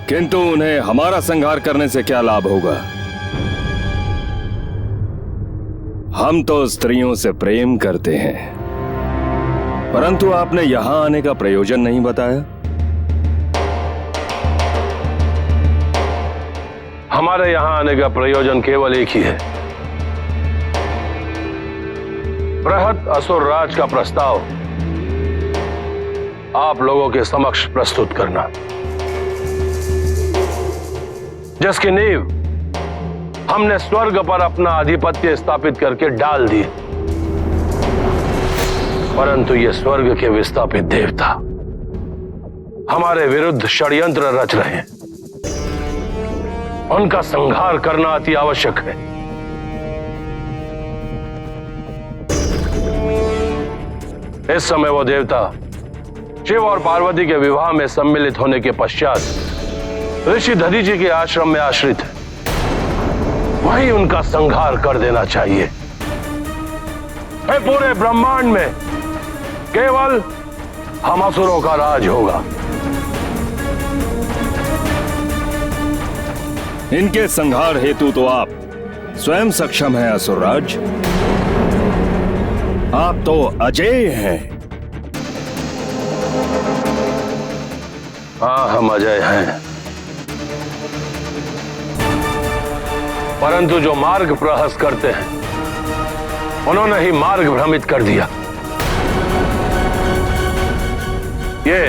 किंतु उन्हें हमारा संहार करने से क्या लाभ होगा? हम तो स्त्रियों से प्रेम करते हैं, परंतु आपने यहां आने का प्रयोजन नहीं बताया। हमारे यहां आने का प्रयोजन केवल एक ही है, बृहत असुर राज का प्रस्ताव आप लोगों के समक्ष प्रस्तुत करना, जिसकी नींव हमने स्वर्ग पर अपना आधिपत्य स्थापित करके डाल दी। परंतु ये स्वर्ग के विस्थापित देवता हमारे विरुद्ध षड्यंत्र रच रहे हैं। उनका संहार करना अति आवश्यक है। इस समय वो देवता शिव और पार्वती के विवाह में सम्मिलित होने के पश्चात ऋषि दधीचि के आश्रम में आश्रित है। वहीं उनका संहार कर देना चाहिए। पूरे ब्रह्मांड में केवल हम असुरों का राज होगा। इनके संहार हेतु तो आप स्वयं सक्षम हैं असुरराज। आप तो अजेय हैं। हाँ, हम अजय हैं, परंतु जो मार्ग प्रहस करते हैं उन्होंने ही मार्ग भ्रमित कर दिया। ये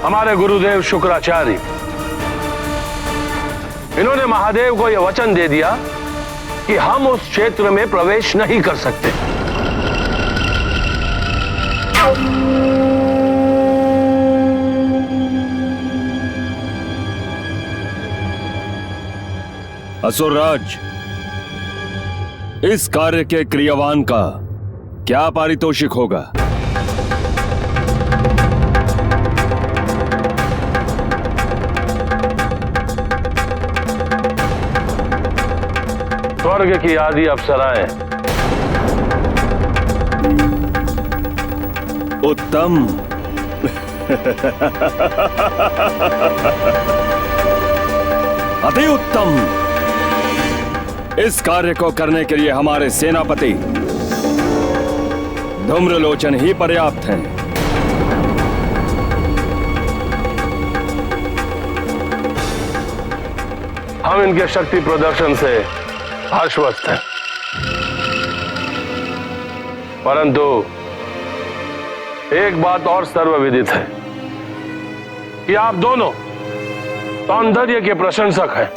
हमारे गुरुदेव शुक्राचार्य, इन्होंने महादेव को यह वचन दे दिया कि हम उस क्षेत्र में प्रवेश नहीं कर सकते। असुरराज, इस कार्य के क्रियावान का क्या पारितोषिक होगा? स्वर्ग की आदि अप्सराएं उत्तम। अति उत्तम। इस कार्य को करने के लिए हमारे सेनापति धूम्रलोचन ही पर्याप्त हैं। हम इनके शक्ति प्रदर्शन से आश्वस्त हैं, परंतु एक बात और सर्वविदित है कि आप दोनों सौंदर्य के प्रशंसक हैं।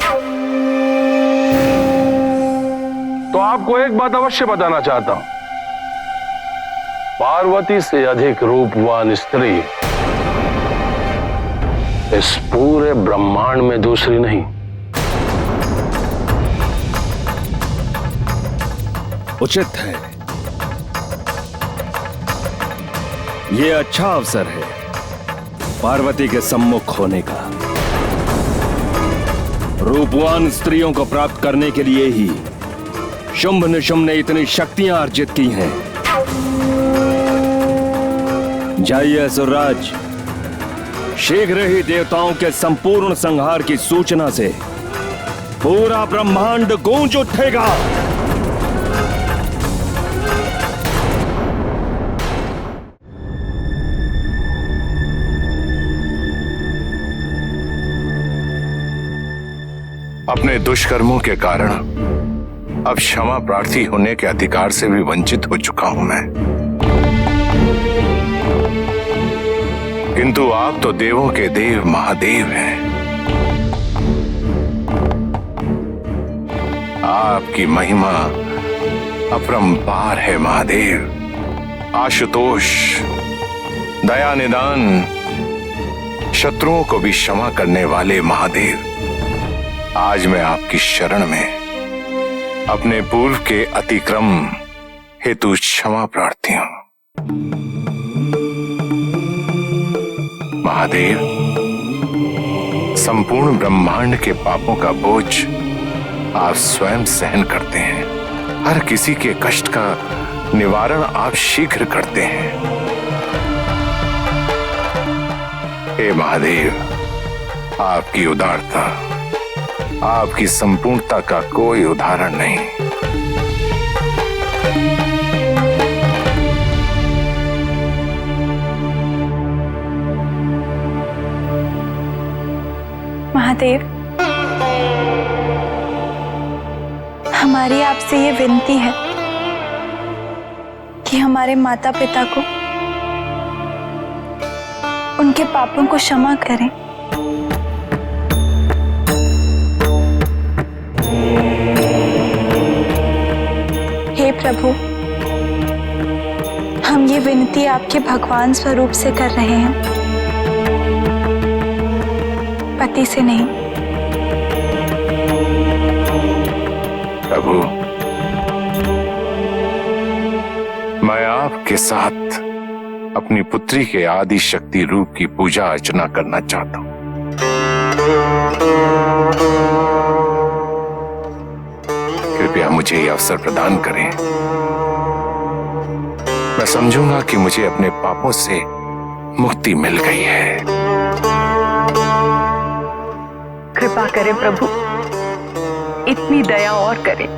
तो आपको एक बात अवश्य बताना चाहता हूं, पार्वती से अधिक रूपवान स्त्री इस पूरे ब्रह्मांड में दूसरी नहीं। उचित है। ये अच्छा अवसर है पार्वती के सम्मुख होने का। रूपवान स्त्रियों को प्राप्त करने के लिए ही शुंभ निशुंभ ने इतनी शक्तियां अर्जित की हैं। जाइए असुरराज, शीघ्र ही देवताओं के संपूर्ण संहार की सूचना से पूरा ब्रह्मांड गूंज उठेगा। अपने दुष्कर्मों के कारण अब क्षमा प्रार्थी होने के अधिकार से भी वंचित हो चुका हूं मैं। किंतु आप तो देवों के देव महादेव हैं। आपकी महिमा अपरंपार है महादेव। आशुतोष, दया निदान, शत्रुओं को भी क्षमा करने वाले महादेव, आज मैं आपकी शरण में अपने पूर्व के अतिक्रम हेतु क्षमा प्रार्थी हूं। महादेव, संपूर्ण ब्रह्मांड के पापों का बोझ आप स्वयं सहन करते हैं। हर किसी के कष्ट का निवारण आप शीघ्र करते हैं। हे महादेव, आपकी उदारता, आपकी संपूर्णता का कोई उदाहरण नहीं। महादेव, हमारी आपसे ये विनती है कि हमारे माता पिता को, उनके पापों को क्षमा करें। हे प्रभु, हम ये विनती आपके भगवान स्वरूप से कर रहे हैं, पति से नहीं। प्रभु, मैं आपके साथ अपनी पुत्री के आदि शक्ति रूप की पूजा अर्चना करना चाहता हूं। कृपया मुझे यह अवसर प्रदान करें। मैं समझूंगा कि मुझे अपने पापों से मुक्ति मिल गई है। कृपा करें प्रभु, इतनी दया और करें।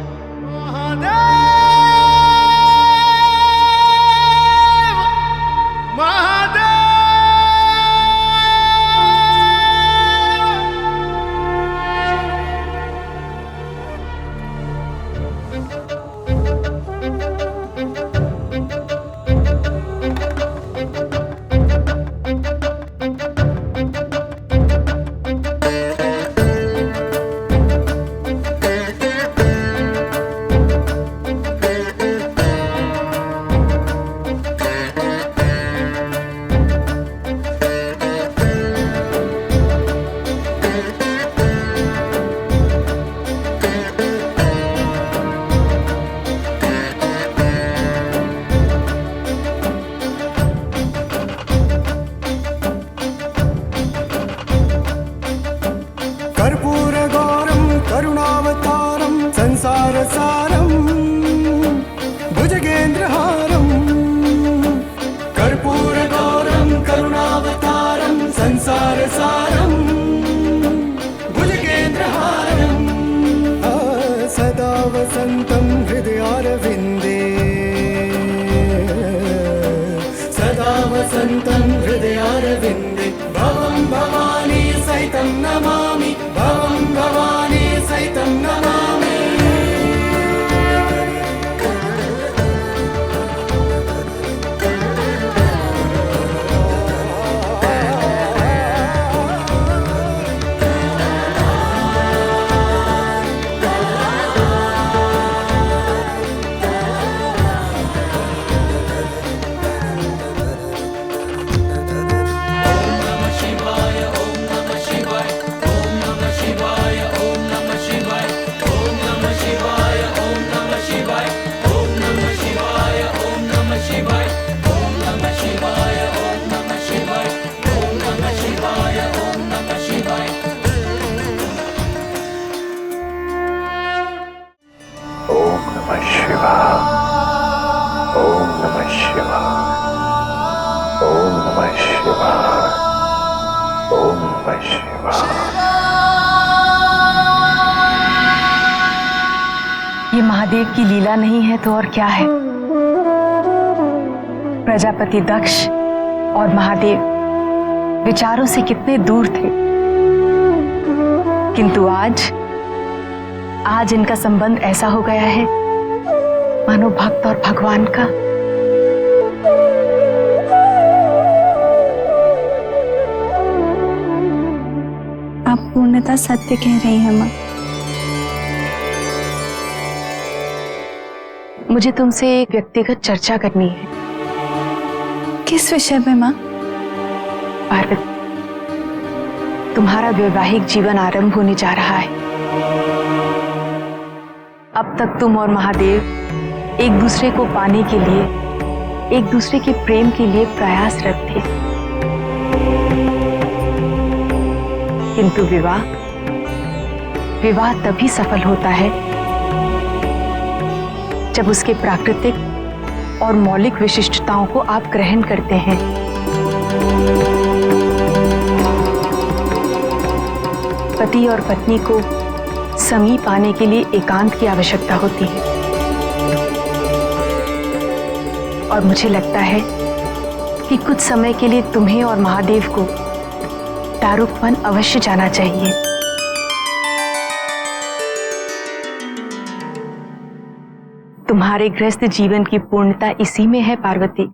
कर्पूरगौरं करुणावतारं संसारसारं भुजगेन्द्रहारं। कर्पूरगौरं करुणावतारं संसारसारं भुजगेन्द्रहारं। सदा वसन्तं हृदयारविन्दे, सदा वसन्तं हृदयारविन्दे। भवं भवानी सहितं नमामि, भवं भवानी सहितं नमामि। ये महादेव की लीला नहीं है तो और क्या है। प्रजापति दक्ष और महादेव विचारों से कितने दूर थे, किंतु आज इनका संबंध ऐसा हो गया है मानो भक्त और भगवान का। आप पूर्णतः सत्य कह रही हैं माँ। मुझे तुमसे एक व्यक्तिगत चर्चा करनी है। किस विषय में माँ? पार्वती, तुम्हारा वैवाहिक जीवन आरंभ होने जा रहा है। अब तक तुम और महादेव एक दूसरे को पाने के लिए, एक दूसरे के प्रेम के लिए प्रयासरत थे, किंतु विवाह तभी सफल होता है जब उसके प्राकृतिक और मौलिक विशिष्टताओं को आप ग्रहण करते हैं। पति और पत्नी को समीप आने के लिए एकांत की आवश्यकता होती है, और मुझे लगता है कि कुछ समय के लिए तुम्हें और महादेव को दारुक वन अवश्य जाना चाहिए। तुम्हारे गृहस्थ जीवन की पूर्णता इसी में है पार्वती।